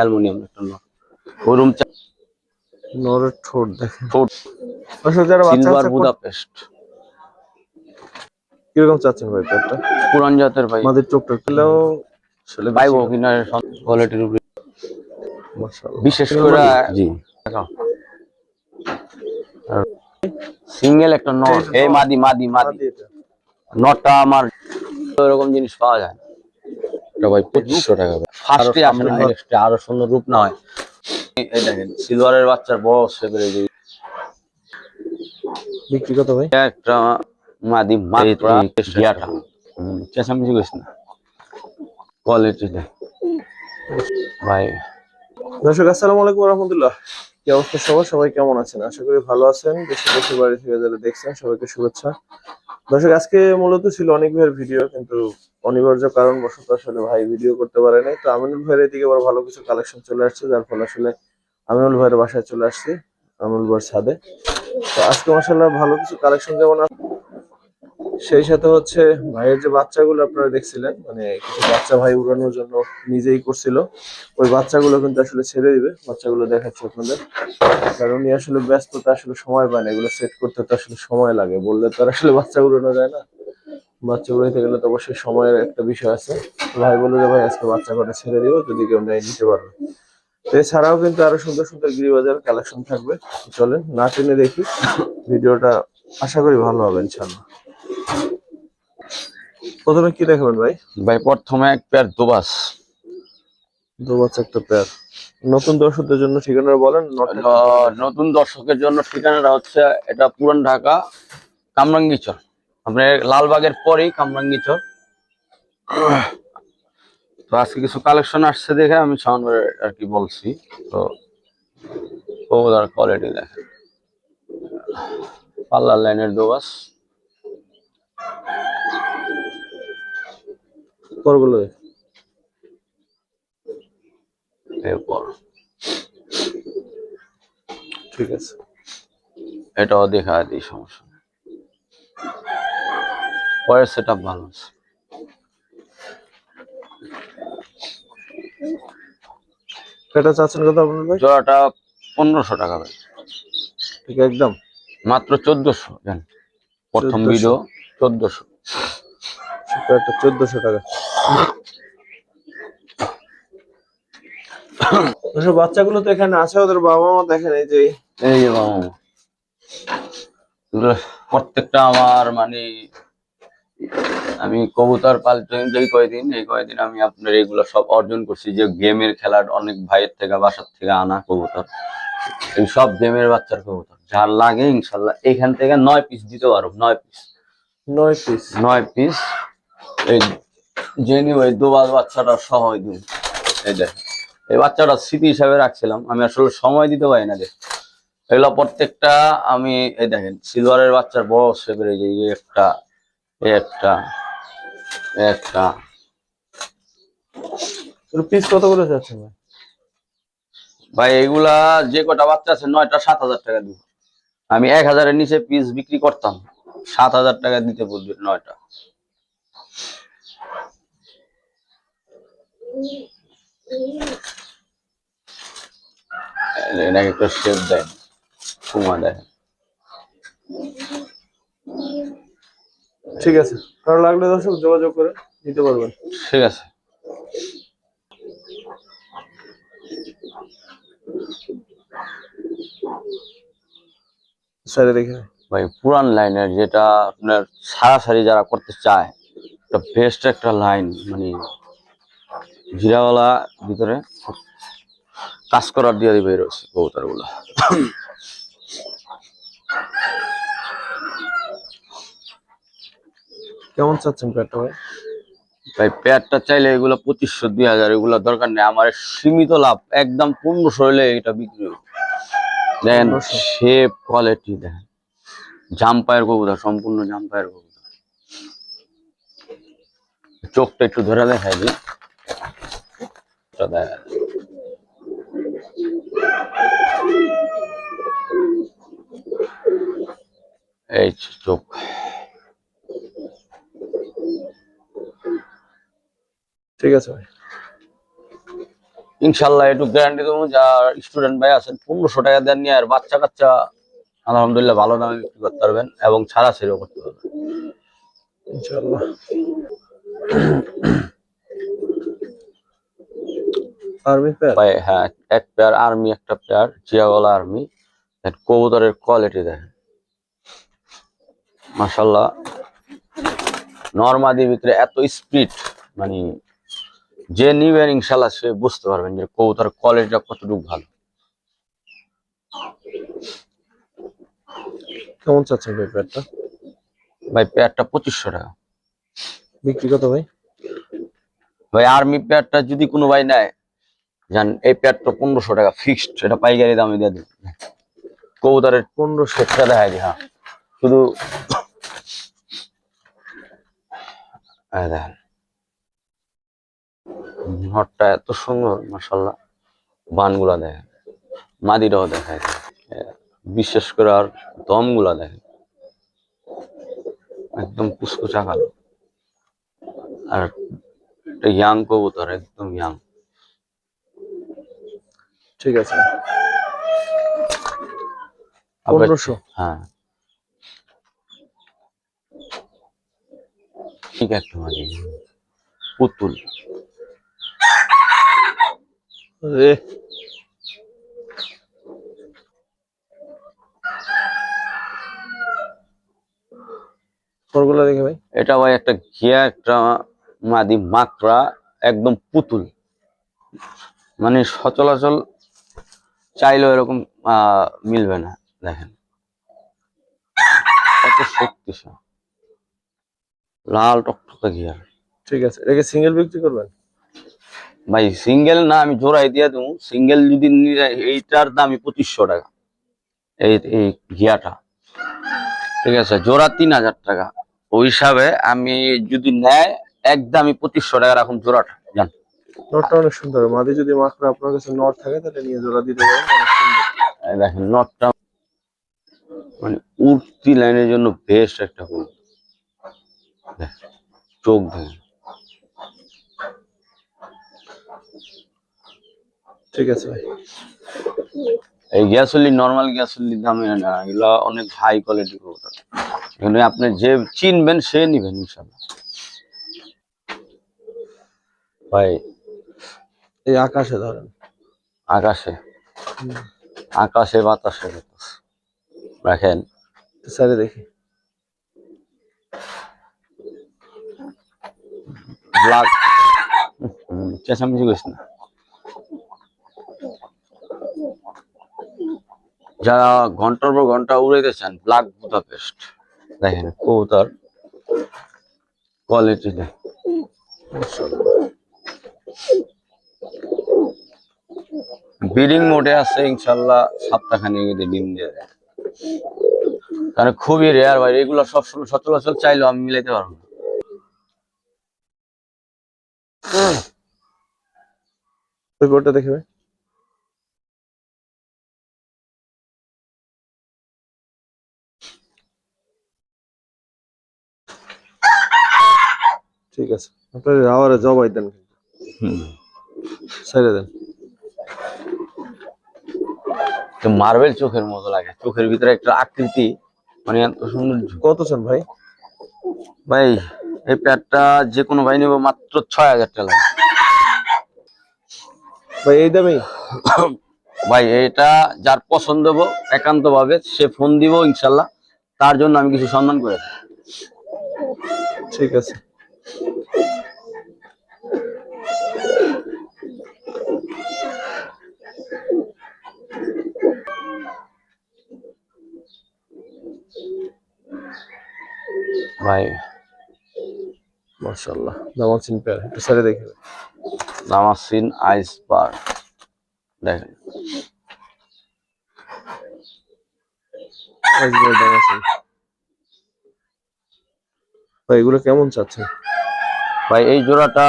Aluminium একটা not ওরুম নরের ঠোঁট দেখেন। ঠোঁট দর্শক যারা বাচ্চা সিলভার কাচ্চা বুদাপেস্ট কিরকম চাচ্ছেন ভাই পেয়ারটা? পুরান জাতের ভাই। আমাদের চোখটা পেলেও আসলে পাইবো কিনা কোয়ালিটির উপরে মাশাআল্লাহ। বিশেষ করে জি সিঙ্গেল একটা নট এই মাদি মাদি মাদি এটা নটটা আমার এরকম জিনিস পাওয়া যায় না। এটা ভাই 2500 টাকা ফার্স্টে আসে না, নেক্সটে আরো সুন্দর রূপ না হয়। এই দেখেন সিলভারের বাচ্চার বড় শেপের এই যে বিক্রি কত ভাই? একটা মাদি মাত্র গিয়াটা চেঁচামেচি করিস না কোয়ালিটিটা ভাই। দর্শক আসসালামু আলাইকুম রাহমাতুল্লাহ। কি অবস্থা সবার? সবাই কেমন আছেন? আশা করি ভালো আছেন। দেশে দেশের বাড়ি থেকে যারা দেখছেন সবাইকে শুভেচ্ছা। দর্শক আজকে মূলত ছিল অনেক ভাইয়ের ভিডিও, কিন্তু অনিবার্য কারণবশত আসলে ভাই ভিডিও করতে পারে নাই। তো আমিনুল ভাইয়ের এদিকে আবার ভালো কিছু কালেকশন চলে আসছে, যার ফলে আসলে আমিনুল ভাইয়ের বাসায় চলে আসছি, আমিনুল ভাইয়ের ছাদে। তো আজকে মাশাআল্লাহ ভালো কিছু কালেকশন যেমন সেই সাথে হচ্ছে ভাইয়ের যে বাচ্চাগুলো আপনারা দেখছিলেন, মানে কিছু বাচ্চা ভাই উড়ানোর জন্য নিজেই করছিল, ওই বাচ্চাগুলো কিন্তু আসলে ছেড়ে দিবে। বাচ্চাগুলো দেখাচ্ছি আপনাদের, কারণ উনি আসলে ব্যস্ততা, আসলে সময় পায় না, এগুলো সেট করতে তো আসলে সময় লাগে, বললে তো আর আসলে বাচ্চা উড়ানো যায় না। বাচ্চা উড়াইতে গেলে তো অবশ্যই সময়ের একটা বিষয় আছে। ভাই বললো যে ভাই আজকে বাচ্চা কটা ছেড়ে দিব, যদি কেউ নেয় নিতে পারবে। তো এছাড়াও কিন্তু আরো সুন্দর সুন্দর গিরিবাজার কালেকশন থাকবে। চলেন না টেনে দেখি ভিডিওটা, আশা করি ভালো হবে ইনশাল্লাহ। প্রথমে কি দেখাবেন ভাই? ভাই প্রথমে এক পেয়ার দোবাস দোবাচ একটা পেয়ার। নতুন দর্শকদের জন্য ঠিকানা বলেন। নতুন দর্শকের জন্য ঠিকানাটা হচ্ছে এটা পুরান ঢাকা কামরাঙ্গীচর, আপনার লালবাগের পরেই কামরাঙ্গীচর। তো আজকে কিছু কালেকশন আসছে দেখে আমি সাউন্ড আর কি বলছি। তো ওদের কোয়ালিটি দেখেন, পাল্লার লাইনের দোবাস পরগুলো এরপর ঠিক আছে, এটাও দেখা দিই, সমস্যা নেই। পরের সেট আপ ভালো আছে। এটা চাচ্ছেন কত আপনার ভাই? জোড়াটা 1500 টাকা ভাই, ঠিক একদম মাত্র 1400 জান। প্রথম 1400 ভিডিও 1400। একটা 1400 টাকা। বাচ্চাগুলো তো এখানে আছে, ওদের বাবা মা দেখেন এই যে এই যে বাবা, এগুলো প্রত্যেকটা আমার মানে আমি কবুতর পালতে এই কয়দিন আমি আপনার এগুলো সব অর্জন করছি, যে গেমের খেলার অনেক ভাইয়ের থেকে বাসার থেকে আনা কবুতর, এই সব গেমের বাচ্চার কবুতর যার লাগে ইনশাল্লাহ এখান থেকে 9 পিস দিতে পারো। 9 পিস 9 পিস 9 পিস এই জেনি ওই দোবাল বাচ্চাটা সহ দিন। এই দেখ এই বাচ্চাটা স্মৃতি হিসাবে রাখছিলাম, আমি আসলে সময় দিতে পারি না। দেখ এগুলো প্রত্যেকটা আমি এই দেখেন সিলভারের বাচ্চার বড় শেপের, এই যে একটা একটা একটা পিস কত করে যাচ্ছে ভাই? ভাই এগুলা যে কটা বাচ্চা আছে 9টা 7000 টাকা দিব। আমি 1000-এর নিচে পিস বিক্রি করতাম, 7000 টাকা দিতে বলবে 9টা। এটাকে একটা শেপ দেয়, কুমা দেয়। ঠিক আছে, কারো লাগলে দর্শক যোগাযোগ করে নিতে পারবেন। ঠিক আছে সাইডে দেখে ভাই, পুরান লাইনের যেটা আপনার সারাসারি যারা করতে চায়, এটা বেস্ট একটা লাইন, মানে জিরাওয়ালা ভিতরে কাজ করার দিয়ে দিবে রয়েছে কবুতর গুলা। কেমন চাচ্ছেন পেয়ারটা ভাই? ভাই পেয়ারটা চাইলে এগুলো 2500 2000, এগুলো দরকার নেই আমার, সীমিত লাভ একদম 1500 হলে এটা বিক্রি হবে। দেখেন 1500 শেপ কোয়ালিটি দেখেন, জাম্পায়ের কবুতর, সম্পূর্ণ জাম্পায়ের কবুতর। চোখটা একটু ধরে দেখাই দিই, এই চোখ ঠিক আছে ভাই। ইনশাল্লাহ একটু গ্যারান্টি দেবো, যার স্টুডেন্ট ভাই আছেন 1500 টাকা দেন নিয়ে আর বাচ্চা কাচ্চা আলহামদুলিল্লাহ ভালো দামে বিক্রি করতে পারবেন এবং ছাড়া ছেড়েও করতে পারবেন ইনশাআল্লাহ। আর্মি প্যার। ভাই হ্যাঁ, এক পেয়ার আর্মি, একটা পেয়ার জিয়াওয়ালা আর্মি। কবুতরের কোয়ালিটি দেখেন মাশাল্লাহ, নরমাদির ভিতরে এত স্পিড, মানে যে নিবেন ইনশাল্লাহ সে বুঝতে পারবেন যে কবুতরের কোয়ালিটিটা কতটুকু ভালো। কেমন চাচ্ছেন ভাই প্যারটা? ভাই পেয়ারটা 2500 টাকা। বিক্রি কত ভাই? ভাই আর্মি পেয়ারটা যদি কোনো ভাই নেয়, জান এই পেয়ারটা 1500 টাকা ফিক্সড, এটা পাইকারি দামে দিয়ে দিন। কবুতরের 1500। সেটটা দেখা যায়, হ্যাঁ শুধু এই দেখেন নটটা এত সুন্দর মাশাল্লাহ, বানগুলা দেখেন, মাদিরাও দেখায়, বিশেষ করে আর দমগুলা দেখেন একদম কুচকুচা কালো। আর একটা ইয়াং কবুতর, একদম ইয়াং। ঠিক আছে 1500। হ্যাঁ ঠিক একটা মাদি পুতুল। রে পরগুলা দেখে ভাই। এটা ভাই একটা ঘিয়া, একটা মাদি মাকড়া, একদম পুতুল, মানে সচলাচল চাইলেও এরকম মিলবে না। দেখেন কত শক্তিশালী, লাল টকটকে ঘিয়া। ঠিক আছে, এটাকে সিঙ্গেল বিক্রি করবেন? ভাই সিঙ্গেল না, আমি জোড়াই দিয়ে দেবো। সিঙ্গেল যদি নিয়ে এইটার দামই 2500 টাকা, এই এই ঘিয়াটা। ঠিক আছে, জোড়া 3000 টাকা। ওই হিসাবে আমি যদি নেয় একদমই 2500 টাকা রাখুন জোড়াটা, জান। নটটা অনেক সুন্দর, মাদি যদি মাকড়া আপনার কাছে নট থাকে তাহলে নিয়ে জোড়া দিতে পারেন, অনেক সুন্দর। দেখেন নটটা মানে উঠতি লাইনের জন্য বেস্ট একটা ফুল। চোখ দেখেন। ঠিক আছে ভাই। এই গ্যাসোলিন নর্মাল গ্যাসোলিন দামে না, এগুলা অনেক হাই কোয়ালিটি কবুতর। এখানে আপনি যে চিনবেন সে নিবেন ইনশাল্লাহ। ভাই এই আকাশে ধরেন। আকাশে, আকাশে বাতাসে বাতাস রাখেন। স্যারে দেখি। ব্ল্যাক, চেঁচামেচি করিস না। যারা ঘন্টার পর ঘন্টা উড়াইতে চান, ব্ল্যাক বুদাপেস্ট দেখেন কবুতর কোয়ালিটি দেখ। ব্রিডিং মোডে আছে ইনশাল্লাহ, সপ্তাহখানেক যদি ডিম দিয়ে দেয়। কারণ খুবই রেয়ার ভাই, এগুলো সবসময় সচরাচর চাইলেও আমি মিলাইতে পারবো না। ওই বোর্ডটা দেখি ভাই। ঠিক আছে, আপনার আওয়ারে জবাই দেন, ছেড়ে দেন। মার্বেল চোখের মতো লাগে, চোখের ভিতরে একটা আকৃতি, মানে এত সুন্দর। কত চান ভাই? ভাই এই প্যাডটা যে কোনো ভাই নেবো মাত্র 6000 টাকা লাগে। ভাই এই দামেই? ভাই এটা যার পছন্দ হবো একান্ত ভাবে সে ফোন দিব ইনশাল্লাহ, তার জন্য আমি কিছু সম্মান করে দেব। ঠিক আছে। ভাই মাশাআল্লাহ, দামাসিন পেয়ার, একটু ছেড়ে দেখি ভাই। দামাসিন আইস বার দেখেন। আজকের দামাসিন ভাই, এগুলো কেমন চাচ্ছেন? ভাই এই জোড়াটা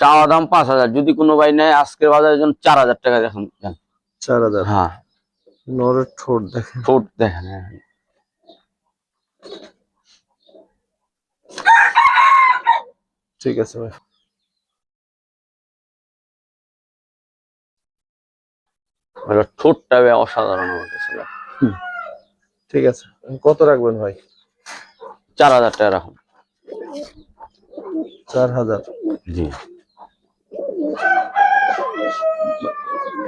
চাওয়া দাম 5000, যদি কোনো ভাই নেয় আজকের বাজারের জন্য 4000 টাকা দেখুন। 4000? হ্যাঁ, নরের ঠোঁট দেখেন। ঠোঁট দেখেন, হ্যাঁ। ঠিক আছে ভাই। ওটা ঠোঁটটা অসাধারণ আমার কাছে লাগে। ঠিক আছে, কত রাখবেন ভাই? 4000 টাকা রাখুন। 4000। জি,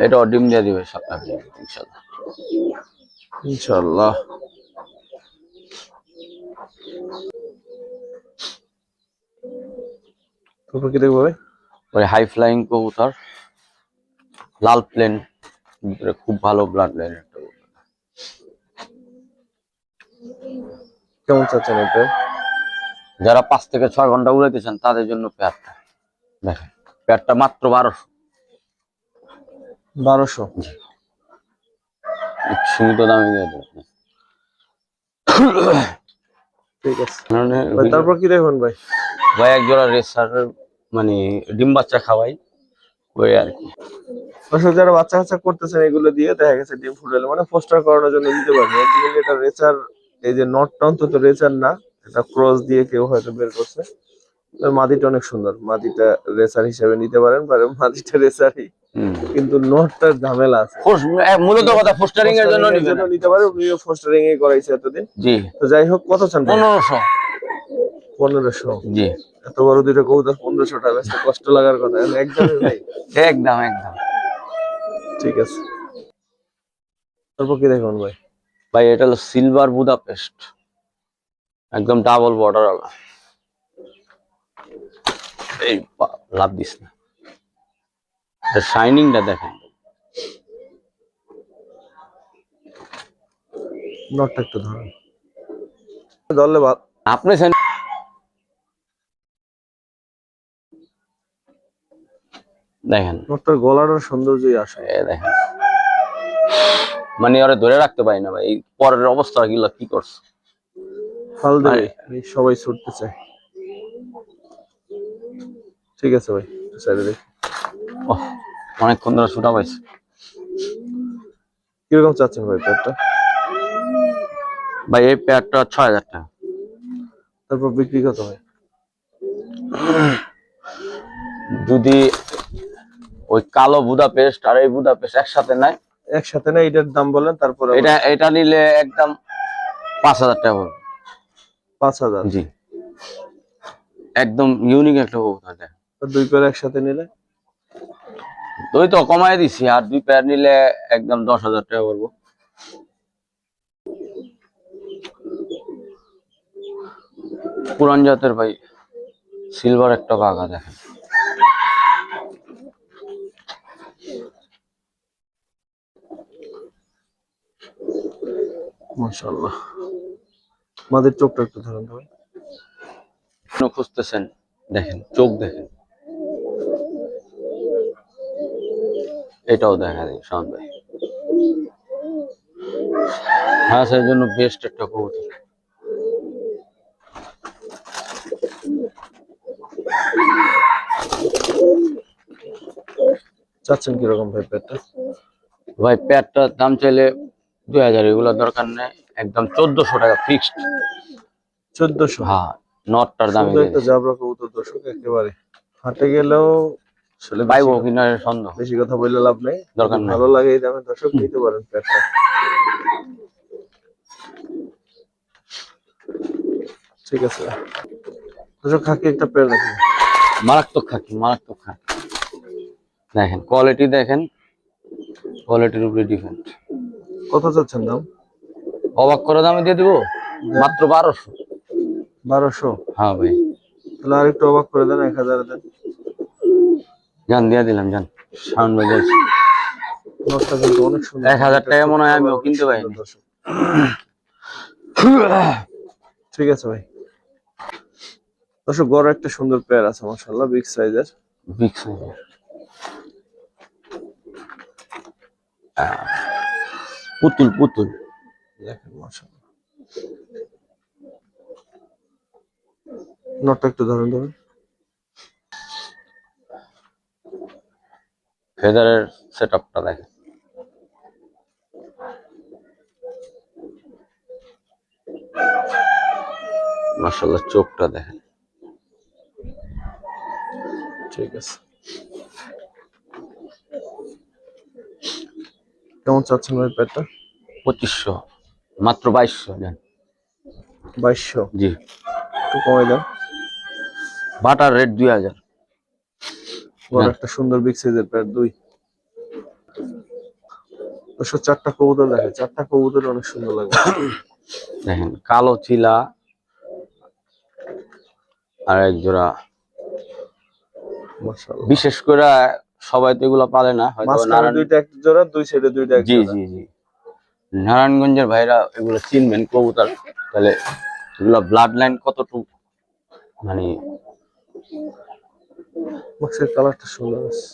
এটা ডিম দিয়ে দিবে সপ্তাহে ইনশাল্লাহ। ইনশাআল্লাহ। তারপর কি দেখবো ভাই? ওই হাই ফ্লাইং কবুতর, লাল প্লেন, ভিতরে খুব ভালো ব্লাড লাইন একটা কবুতর। কেমন চাচ্ছেন এটা? যারা 5 থেকে 6 ঘন্টা উড়াইতে চান তাদের জন্য পেয়ারটা দেখেন, পেয়ারটা মাত্র 1200। 1200। সীমিত দামে দিয়ে দেবেন। ঠিক আছে ভাই, তারপর কি দেখবেন ভাই? ভাই এক জোড়া রেসার, মানে ডিম বাচ্চা খাওয়াই ওই আর কি। আসলে যারা বাচ্চা কাচ্চা করতেছেন এগুলো দিয়ে দেখা গেছে ডিম ফুটালে মানে পোস্টার করানোর জন্য দিতে পারবেন। অরিজিনালি এটা রেচার, এই যে নটটা অন্তত রেচার না, এটা ক্রস দিয়ে কেউ হয়তো বের করছে। আর মাদিটা অনেক সুন্দর, মাদিটা রেসার হিসেবে নিতে পারেন, মাদিটা রেসারই, কিন্তু নটটার ঝামেলা আছে। মূলত কথা ফোস্টারিং এর জন্য নিতে পারে, উনিও ফোস্টারিং এ করাইছে এতদিন। জি, তো যাই হোক, কত চান? 1500। 1500? জি, এত বড় দুইটা কবুতর 1500 টাকা, কষ্ট লাগার কথা। একদমই ভাই, একদম একদম। ঠিক আছে, তারপর কি দেখুন ভাই? ভাই এটা হলো সিলভার বুদাপেস্ট, একদম ডাবল বর্ডার। এই লাভ দিস না, শাইনিংটা দেখেন। নটটা একটু ধরেন, ধরলে আপনি দেখেন নটটার গলাটার সৌন্দর্যই আসে। দেখেন, মানে ওরা ধরে রাখতে পারি না ভাই, এই পরের অবস্থা গুলো কি করছে। ফাল দেবে, সবাই ছুটতে চায়। ঠিক আছে ভাই, সাইডে দেখি। অনেকক্ষণ ধরে ছুটা পাইছে। কিরকম চাচ্ছেন ভাই পেয়ারটা? ভাই এই পেয়ারটা 6000 টাকা। তারপর বিক্রি কত হয়? যদি ওই কালো বুদাপেস্ট আর এই বুদাপেস্ট একসাথে নাই, একসাথে না, এটার দাম বলেন তারপরে। এটা নিলে একদম 5000 টাকা পড়বে। 5000? জি, একদম ইউনিক একটা কবুতর। দুই পেয়ার একসাথে নিলে? ওই তো কমাই দিছি, আর 2 পেয়ার নিলে একদম 10,000 টাকা পড়বো। পুরান জাতের ভাই, সিলভার একটা কাকা দেখেন। মাশাআল্লাহ, মাদের চোখটা একটু ধরেন ভাই। খুঁজতেছেন, দেখেন চোখ দেখেন, এটাও দেখা যায় শান্ত ভাই। হ্যাঁ, সেই জন্য বেস্ট একটা কবুতর। চাচ্ছেন কিরকম ভাই পেয়ারটা? ভাই পেয়ারটার দাম চাইলে 2000, এগুলোর দরকার নেই, একদম 1400 টাকা ফিক্সড। 1400? হ্যাঁ, নটটার দামে সুন্দর একটা জাবরা কবুতর দর্শক, একেবারে হাটে গেলেও আসলে পাইবো কিনা সন্দেহ। বেশি কথা বললে লাভ নেই, দরকার নেই। ভালো লাগে এই দামে দর্শক নিতে পারেন পেয়ারটা। ঠিক আছে দর্শক, খাকি একটা পেয়ার দেখেন, মারাত্মক খাকি, মারাত্মক খাকি। দেখেন কোয়ালিটি, দেখেন কোয়ালিটির উপরে ডিপেন্ড। কত চাচ্ছেন দাম? অবাক করে দামে দিয়ে দিব, মাত্র 1200। 1200? হ্যাঁ ভাই, তাহলে আর একটু অবাক করে দেন, 1000 দেন। জান দিয়ে দিলাম, জান শাওন ভাই বলছি। নটটা কিন্তু অনেক সুন্দর। 1000 টাকা মনে হয় আমিও কিনতে পারিনি। ঠিক আছে ভাই, দর্শক বড় একটা সুন্দর পেয়ার আছে মাশাআল্লাহ, বিগ সাইজের। বিগ সাইজের পুতুল, পুতুল দেখেন মাশাআল্লাহ। নটটা একটু ধরেন ধরেন। ফেদারের সেটআপটা দেখেন। মাশাআল্লাহ, চোখটা দেখেন। ঠিক আছে, কেমন চাচ্ছেন ভাই পেয়ারটা? 2500, মাত্র 2200 দেন। 2200 জি, একটু কমাই দেন। Butter rate 2000। বড় হ্যাঁ। একটা সুন্দর বিগ সাইজের পেয়ার দুই। দর্শক চারটা কবুতর দেখে, চারটা কবুতর অনেক সুন্দর লাগবে। দেখেন কালো চিলা আর এক জোড়া, মাশাআল্লাহ। বিশেষ করে সবাই তো এগুলো পালে না হয়তো মাঝখানে দুইটা এক জোড়া, দুই সাইডে দুইটা এক জি জোড়া। জি জি, নারায়ণগঞ্জের ভাইরা এগুলো চিনবেন কবুতর। তাহলে এগুলো ব্লাড লাইন কতটুকু, মানে মাছের কালারটা সুন্দর আছে।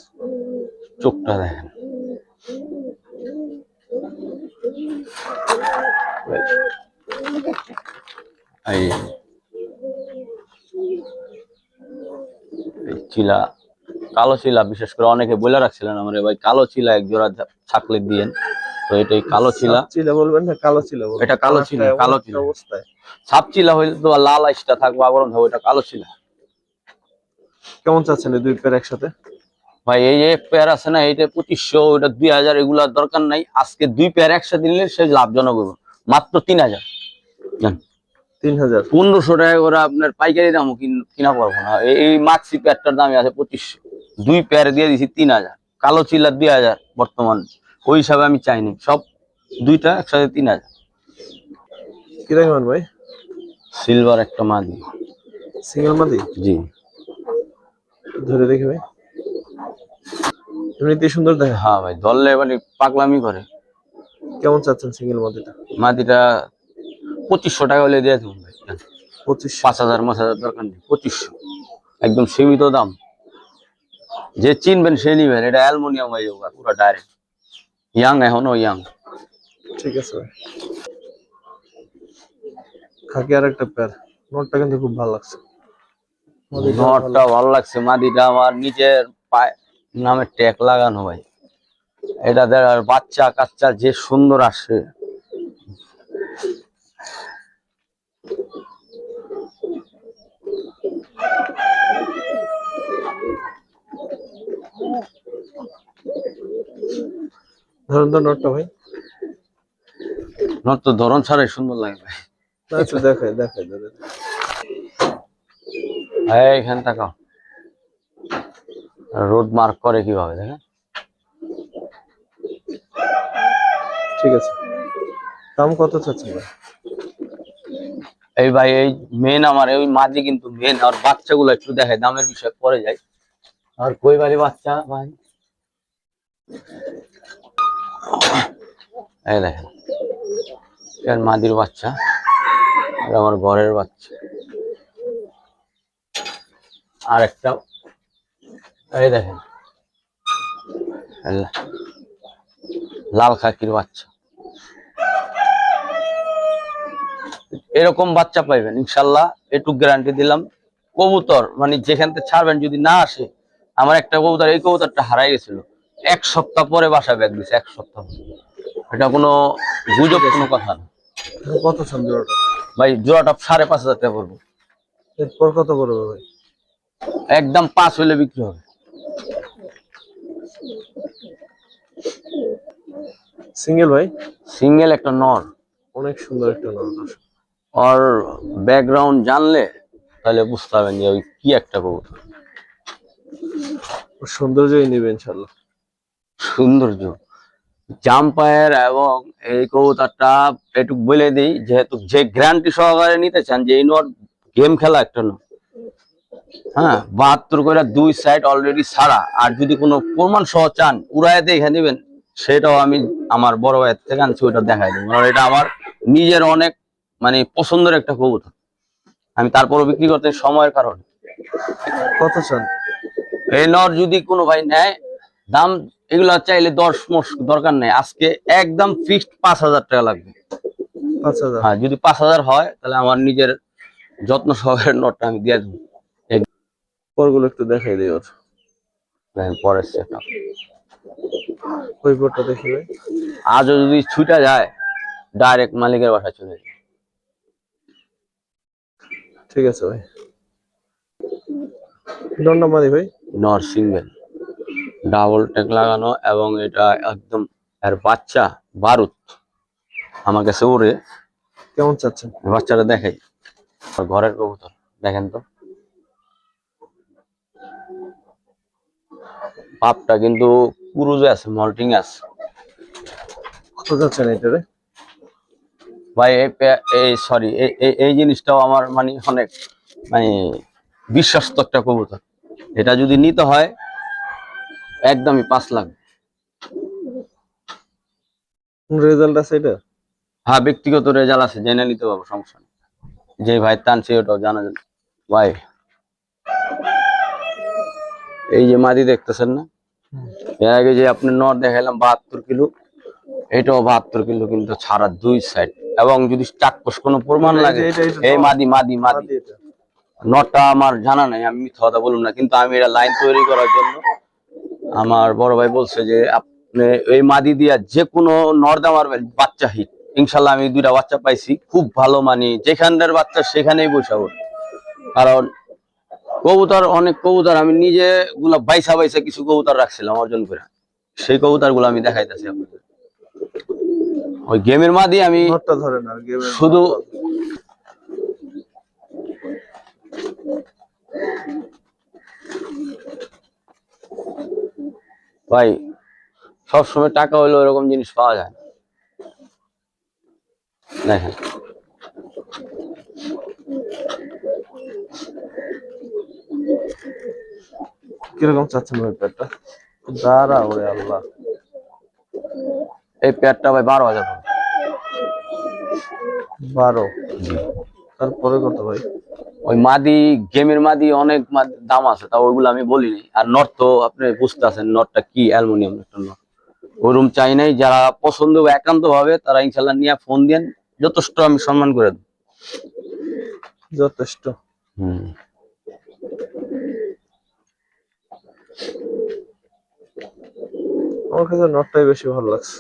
চোখটা দেখেন। এই এই চিলা, কালো চিলা বিশেষ করে অনেকে বলে রাখছিলেন আমার ভাই কালো চিলা এক জোড়া ছাকলে দিয়েন। তো এটাই কালো চিলা। সাপ চিলা বলবেন না কালো চিলা বলবেন? এটা কালো চিলা, কালারটা এমন কালো একটা চিলা। অবস্থায়। সাপ চিলা হইলে তো আর লাল আইসটা থাকবো আবরণ হবে, এটা কালো চিলা। কেমন চাচ্ছেন এই দুই পেয়ার একসাথে? ভাই এই যে পেয়ার আছে না, এইটা 2500, ওইটা 2000, এগুলার দরকার নাই। আজকে দুই পেয়ার একসাথে নিলে সে লাভজনক হবে। মাত্র 3000 জান। 3000 1500 টাকা করে আপনার পাইকারি দামও কিনা পারবো না। এই মাক্সি পেয়ারটার দামই আছে 2500, দুই পেয়ার দিয়ে দিছি 3000। কালো চিল্লার 2000 বর্তমান, ওই হিসাবে আমি চাইনি। সব দুইটা একসাথে 3000। কি রাখবেন ভাই? সিলভার একটা মাদি। সিঙ্গেল মাদি? জি, ধরে দেখি ভাই, এমনিতে সুন্দর দেখে। হ্যাঁ ভাই, ধরলে মানে পাগলামি করে। কেমন চাচ্ছেন সিঙ্গেল মাদিটা? মাদিটা 2500 টাকা হলে দিয়ে দেবো ভাই। 2500 5000 দরকার নেই, 2500 একদম সীমিত দাম। যে চিনবেন সে নিবেন। এটা অ্যালুমিনিয়াম হয়ে যাবে পুরো ডাইরেক্ট, ইয়াং, এখনো ইয়াং। ঠিক আছে ভাই। খাকি আর একটা পেয়ার, নোটটা কিন্তু খুব ভালো লাগছে। মাদিটা ভালো। নটটা ভালো লাগছে। মাদিটা আমার নিজের পায়ে নামে ট্যাগ লাগানো ভাই। এটা দেখার বাচ্চা কাচ্চা যে সুন্দর আসে। ধরুন তো নোটটা ভাই। নট তো ধরন ছাড়াই সুন্দর লাগে ভাই। আচ্ছা দেখাই দেখাই ধরে। এখানে তাকাও, রোড মার্ক করে কিভাবে দেখেন। ঠিক আছে, দাম কত চাচ্ছেন ভাই? এই ভাই এই মেন আমার ওই মাঝে কিন্তু মেন, আর বাচ্চাগুলো একটু দেখায়, দামের বিষয় পরে যায়। আর কই বাড়ি বাচ্চা ভাই, এই দেখেন এর মাদির বাচ্চা, আর আমার ঘরের বাচ্চা। আর একটা এই দেখেন লাল খাকির বাচ্চা। এরকম বাচ্চা পাইবেন ইনশাল্লাহ, একটু গ্যারান্টি দিলাম। কবুতর মানে যেখান থেকে ছাড়বেন যদি না আসে, আমার একটা কবুতর, এই কবুতরটা হারাই গেছিল, 1 সপ্তাহ পরে বাসা ব্যাগ দিছে, 1 সপ্তাহ। এটা কোনো গুজব, কোনো কথা না কত চান জোড়াটা? ভাই। জোড়াটা 5500 টাকা পড়বো। এরপর কত করবে ভাই? একদম 5 হলে বিক্রি হবে। সিঙ্গেল ভাই? সিঙ্গেল একটা নর। অনেক সুন্দর একটা নর দর্শক। আর ব্যাকগ্রাউন্ড জানলে তাহলে বুঝতে পারবেন যে ওই কি একটা কবুতর। ওর সৌন্দর্যই নিবে ইনশাল্লাহ। সৌন্দর্য জাম্পায়ার। এবং এই কবুতরটা একটু বলে দিই, যেহেতু যে গ্যারান্টি সহকারে নিতে চান, যে এই নট গেম খেলা একটা নট, হ্যাঁ 72 করে দুই সাইড অলরেডি ছাড়া। আর যদি কোনো প্রমাণ সহ চান উড়ায় দেখে নেবেন, সেটাও আমি আমার বড় ভাইয়ের থেকে আনছি, ওইটা দেখাই দেবো। কারণ এটা আমার নিজের অনেক মানে পছন্দের একটা কবুতর, আমি তারপরও বিক্রি করতে সময়ের কারণে। কত চান? এই নট যদি কোনো ভাই নেয়, দাম এগুলা চাইলে 10 মোষ দরকার নেই, আজকে একদম ফিক্সড 5000 টাকা লাগবে। 5000? হ্যাঁ, যদি 5000 হয় তাহলে আমার নিজের যত্ন সহকারে নটটা আমি দিয়ে দেবো। পরগুলো একটু দেখাই দিই ওর। দেখেন পরের সেট আপ। ওই পরটা দেখি ভাই। আজও যদি ছুটা যায় ডাইরেক্ট মালিকের বাসায় চলে যায়। ঠিক আছে ভাই। দন্ডা মাদি ভাই? নর সিঙ্গেল, ডাবল ট্যাগ লাগানো, এবং এটা একদম আর বাচ্চা বারুদ আমার কাছে ওরে। কেমন চাচ্ছেন? বাচ্চাটা দেখাই, আর ঘরের কবুতর দেখেন তো, পাপটা কিন্তু পুরুজে আছে, মল্টিং আছে। কত চাচ্ছেন এটারে? ভাই এই সরি এই জিনিসটাও আমার মানে অনেক মানে বিশ্বস্ত একটা কবুতর। এটা যদি নিতে হয় একদমই 5 লাখ। রেজাল্ট আছে এটা? হ্যাঁ, ব্যক্তিগত রেজাল্ট আছে, জেনে নিতে পারবো, সমস্যা নেই। যে ভাই টানছে ওটাও জানা যায়। ভাই এই যে মাদি দেখতেছেন না, এর আগে যে আপনি নর দেখাইলাম 72 কিলো, এটাও 72 কিলো, কিন্তু ছাড়া 2 সাইড। এবং যদি চাক্ষুষ কোনো প্রমাণ লাগে, এই মাদি মাদি মাদি এটা নটা আমার জানা নাই, আমি মিথ্যা কথা বলুন না, কিন্তু আমি এটা লাইন তৈরি করার জন্য আমার বড় ভাই বলছে যে আপনি এই মাদি দিয়া যে কোনো নর দেওয়ার বাচ্চা হিট। ইনশাল্লাহ আমি 2টা বাচ্চা পাইছি, খুব ভালো, মানে যেখানকার বাচ্চা সেখানেই বসাবো। কারণ কবুতর, অনেক কবুতর আমি নিজে গুলা বাইসা বাইসা কিছু কবুতর রাখছিলাম অর্জন করে, সেই কবুতর গুলো আমি দেখাইতেছি আপনাদের। ওই গেমের মাদি আমি নটটা ধরেন আর গেমের শুধু ভাই সবসময় টাকা হইলে ওরকম জিনিস পাওয়া যায় না। দেখেন কিরকম চাচ্ছেন ওই প্যাডটা? দাঁড়া ওরে আল্লাহ, এই পেয়ারটা ভাই 12,000 টাকা। 12? তারপরে কত ভাই? ওই মাদি, গেমের মাদি অনেক দাম আছে, তা ওইগুলো আমি বলিনি। আর নট তো আপনি বুঝতে আছেন নটটা কি, অ্যালুমিনিয়াম একটা নট। ওরুম চাই নাই, যারা পছন্দ হবে একান্ত ভাবে তারা ইনশাল্লাহ নিয়ে ফোন দেন, যথেষ্ট আমি সম্মান করে দেব। যথেষ্ট। হম, আমার কাছে নটটাই বেশি ভালো লাগছে।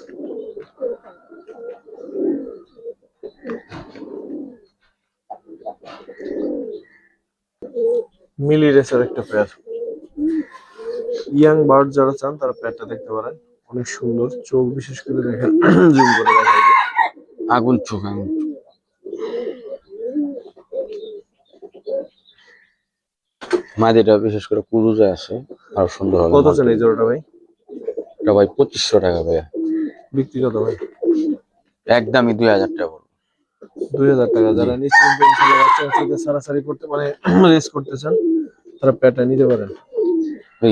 মিলি রেসের একটা পেয়ার, ইয়াং বার্ড যারা চান তারা পেয়ারটা দেখতে পারেন, অনেক সুন্দর। চোখ বিশেষ করে দেখেন, জুম করে দেখাই দিই। আগুন চোখ, আগুন চোখ। মাদিটা বিশেষ করে কুরুজে আছে, আরো সুন্দর হবে। কত চান এই জোড়াটা ভাই? এটা ভাই 2500 টাকা ভাইয়া। বিক্রি কত ভাই? একদমই 2000 টাকা পড়বে। 2000 টাকা। যারা নিশ্চিন্তে ইনশাআল্লাহ বাচ্চা বাচ্চাকে সারাসারি করতে মানে রেস করতে চান তারা পেয়ারটা নিতে পারেন।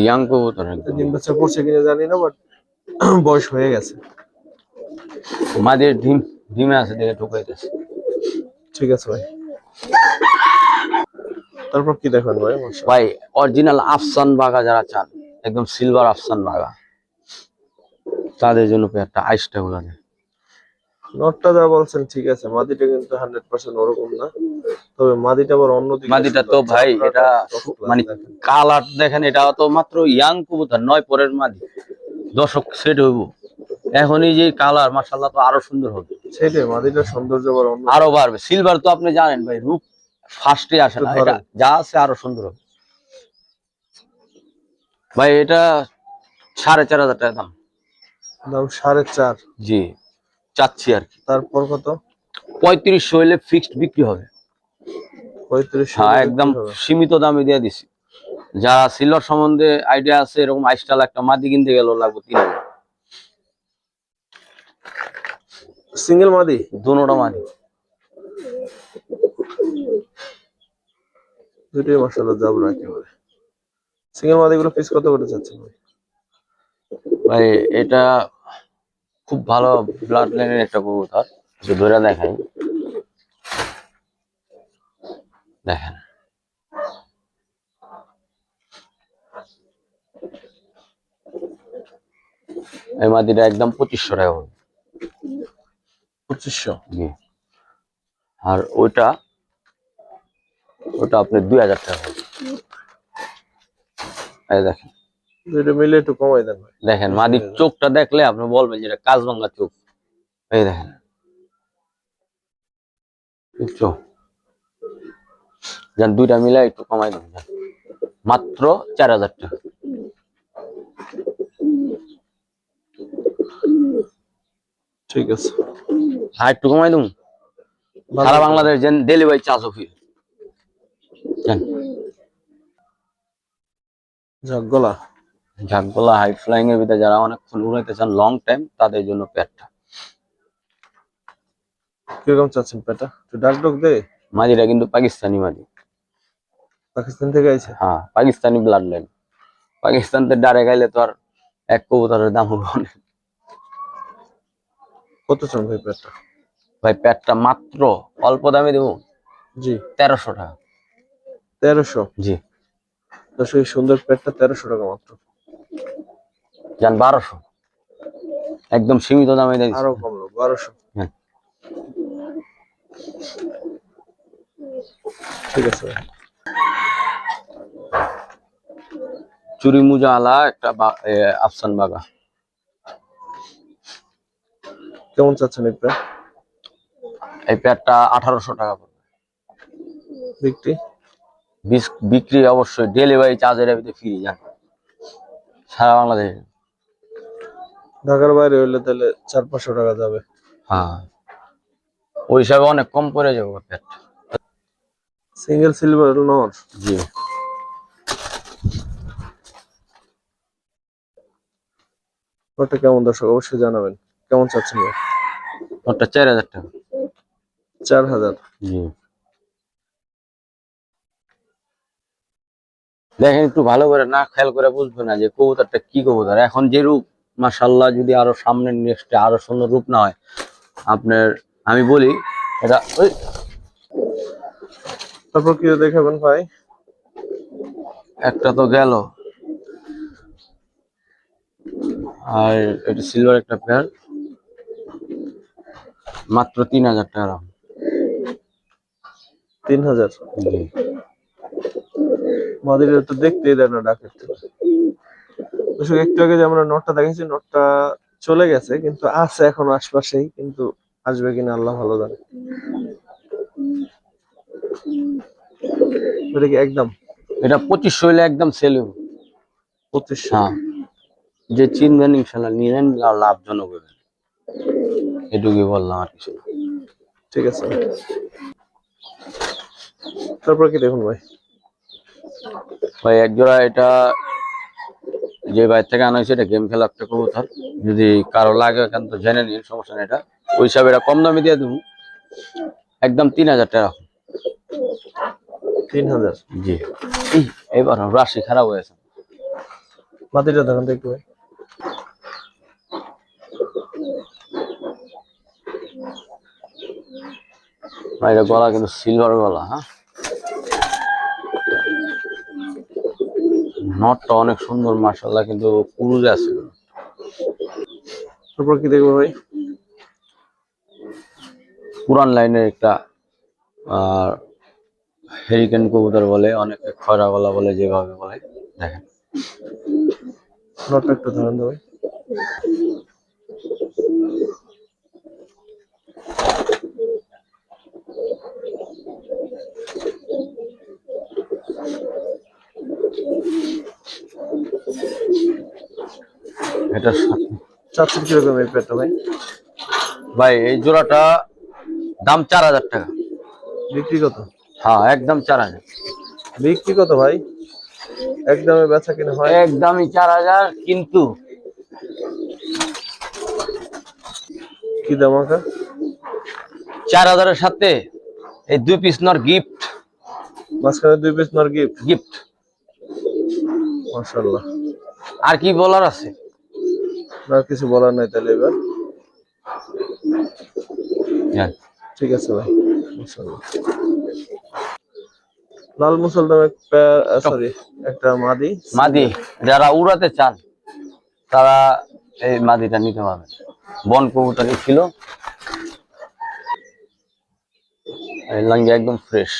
ইয়াং কবুতর একদম। ডিম বাচ্চা করছে কিনা জানি না, বাট বয়স হয়ে গেছে। মাদির ডিমে আছে, দেখে ঢুকাইতেছে। ঠিক আছে ভাই, তারপর কি দেখেন ভাই? ভাই অরিজিনাল আফসান বাগা যারা চান, একদম সিলভার আফসান বাগা, তাদের জন্য পেয়ারটা আইসটা গুলো নেই। নটটা যা বলছেন ঠিক আছে, মাদিটা কিন্তু 100% ওরকম না, তবে মাদিটা আবার অন্যদিকে। মাদিটা তো ভাই এটা মানে কালার দেখেন, এটা তো মাত্র ইয়াং কবুতর, 9 পরের মাদি, দর্শক সেট হইব। এখনই যে কালার মাশাআল্লাহ তো আরো সুন্দর হবে। সেটাই, মাদিটার সৌন্দর্য আবার অন্য, আরো বাড়বে। সিলভার তো আপনি জানেন ভাই, রূপ ফার্স্টে আসে না, এটা যা আছে আরো সুন্দর হবে ভাই। এটা 4,500 টাকা দাম। দাম 4.5? জি, চাচ্ছি আর কি। তারপর কত? 3500 হইলে ফিক্সড বিক্রি হবে। 3500? হ্যাঁ, একদম সীমিত দামে দিয়ে দিছি। যারা সিলভার সম্বন্ধে আইডিয়া আছে, এরকম আইস্টাল একটা মাদি কিনতে গেল লাগবে 3000। সিঙ্গেল মাদি? দুটোটা মাদি, দুটোই মাশাআল্লাহ জাবরা একেবারে। সিঙ্গেল মাদি গুলো পিস কত করে চাচ্ছেন ভাই? ভাই এটা খুব ভালো ব্লাড লাইনের একটা কবুতর, যে ধরে দেখাই, দেখেন এই মাদিটা একদম 2500 টাকা হবে। 2500? জি। আর ওটা আপনি 2000 টাকা হবে। এই দেখেন, দুটো মিলে একটু কমাই দেন ভাই। দেখেন মাদির চোখটা দেখলে আপনি বলবেন যে এটা কাজভাঙ্গা চোখ। এই দেখেন চোখ, যান 2টা মিলে একটু কমাই দেন, মাত্র 4000 টাকা। ঠিক আছে, আর একটু কমাই দেবো, সারা বাংলাদেশ ডেলিভারি চার্জ ফ্রি। ঝাকগলা। ঝাকগলা হাই ফ্লাইং এর ভিতরে যারা অনেকক্ষণ উড়াইতে চান লং টাইম, তাদের জন্য পেটটা। কিরকম চাচ্ছেন পেটা? একটু ডাক ডক দে। মাদিটা কিন্তু পাকিস্তানি মাদি। পাকিস্তান থেকে আইছে? হ্যাঁ, পাকিস্তানি ব্লাড লাইন। পাকিস্তান থেকে ডারে গাইলে তো আর এক কবুতরের দাম হবে অনেক। কত চান ভাই পেটা? ভাই পেটটা মাত্র অল্প দামে দেবো, জি 1300 টাকা। 1300? জি দর্শক এই সুন্দর পেটটা 1300 টাকা মাত্র। যান 1200, একদম সীমিত দামে দিয়েছি। আরো কমলো, 1200। হ্যাঁ। ঠিক আছে ভাই। চুরি মুজা আলা একটা আফসান বাগা। কেমন চাচ্ছেন এই পেট? এই পেটটা 1800 টাকা পড়বে। বিক্রি? বিক্রি অবশ্যই ডেলিভারি চার্জের ভিতরে ফ্রি, যান সারা বাংলাদেশে। ঢাকার বাইরে হইলে তাহলে 400-500 টাকা যাবে। হ্যাঁ, ওই হিসাবে অনেক কম পড়ে যাবে পেট। সিঙ্গেল সিলভার নর? জি। ওটা কেমন দর্শক অবশ্যই জানাবেন। কেমন চাচ্ছেন ভাই? ওটা 4000 টাকা। 4000? জি। দেখেন একটু ভালো করে না খেয়াল করে বুঝবে না যে কবুতরটা কি কবুতর। এখন যে রূপ, মাশাআল্লাহ, যদি আরো সামনের নেক্সটে আরো সুন্দর রূপ না হয় আপনার, আমি বলি এটা ওই। তারপর কি দেখাবেন ভাই? একটা তো গেল, আর এটা সিলভার একটা পেয়ার, মাত্র 3000 টাকা। 3000? জি। মাদিরা তো দেখতেই দেয় না ডাকের থেকে। দর্শক একটু আগে যে আমরা নটটা দেখেছি, নটটা চলে গেছে, কিন্তু আছে এখন আশপাশেই, কিন্তু আসবে কিনা আল্লাহ ভালো জানে। এটা কি একদম? এটা 2500 হইলে একদম সেল হবে। 2500? হ্যাঁ, যে চিনবেন ইনশাল্লাহ নিলেন, লাভজনক হবে, এটুকুই বললাম আর কিছু না। ঠিক আছে। তারপর কি দেখুন ভাই? ভাই এক জোড়া, এটা যে বাইরে থেকে আনা হয়েছে, এটা গেম খেলা একটা কবুতর। যদি কারো লাগে এখান তো জেনে নিন, সমস্যা নেই। এটা ওই হিসাবে এটা কম দামে দিয়ে দেবো, একদম 3000 টাকা। 3000? জি। এবার রাশি খারাপ হয়েছে। মাদিটা দেখুন তো একটু ভাই। ভাই এটা গলা কিন্তু সিলভার গলা। হ্যাঁ, নটটা অনেক সুন্দর মাশাআল্লাহ, কিন্তু পুরুষে আছে। তারপর কি দেখবো ভাই? পুরান লাইনের একটা হেরিকেন কবুতর বলে, অনেকে খয়রা গলা বলে, যেভাবে বলে। দেখেন নটটা একটু ধরেন তো ভাই। এটার সাথে চাচ্ছেন কিরকম এই পেটটা ভাই? ভাই এই জোড়াটা দাম 4000 টাকা। বিক্রি কত? হ্যাঁ, একদম 4000। বিক্রি কত ভাই? একদমে বেচা কিনা হয়? একদমই 4000, কিন্তু কি দাম আঁকা? 4000-এর সাথে এই 2 পিস নর গিফট। মাঝখানে 2 পিস নর গিফট? গিফট। মাশাআল্লাহ। আর কি বলার আছে? না কিছু বলার নাই তাহলে এবার। হ্যাঁ। ঠিক আছে ভাই, মাশাআল্লাহ। লাল মুসলদম সরি একটা মাদি। মাদি যারা উড়াতে চান তারা এই মাদিটা নিতে পারবেন। বন কবুতরই ছিল, এই লাঙ্গি একদম ফ্রেশ।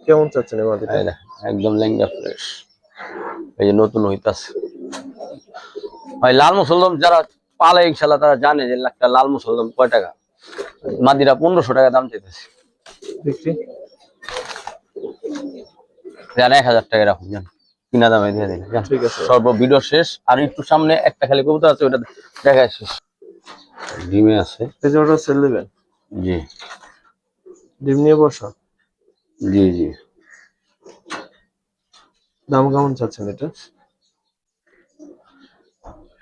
কেমন চাচ্ছেন এই মাদিটা? এই দেখেন, একদম লেঙ্গা ফ্রেশ, এই যে নতুন হইতাছে। ভাই লাল মুসলদম যারা পালে ইনশাল্লাহ তারা জানে যে একটা লাল মুসলদম কয় টাকা। মাদিরা 1500 টাকা দাম চাইতেছে। বিক্রি? যান 1000 টাকা রাখুন, যান কিনা দামে দিয়ে দিন। ঠিক আছে। সর্ব ভিডিও শেষ, আর একটু সামনে একটা খালি কবুতর আছে, ওটা দেখা শেষ। ডিমে আছে। এই জোড়াটা সেল দিবেন? জি ডিম নিয়ে বসা। জি জি। দাম কেমন চাচ্ছেন এটা?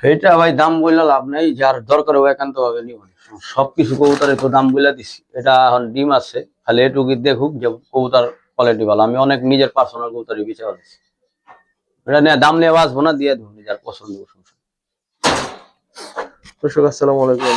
এইটা ভাই দাম বললে লাভ নাই, যার দরকার ও একান্ত ভাবে নিব। সবকিছু কবুতরের তো দাম বলে দিছি। এটা এখন ডিম আছে, খালি এটুকু দেখুক যে কবুতর কোয়ালিটি ভালো। আমি অনেক নিজের পার্সোনাল কবুতরই বিচার দিচ্ছি, এটা নিয়ে দাম নিয়ে বাঁচবো না, দিয়ে দেবো নিজের পছন্দ। দর্শক আসসালামু আলাইকুম।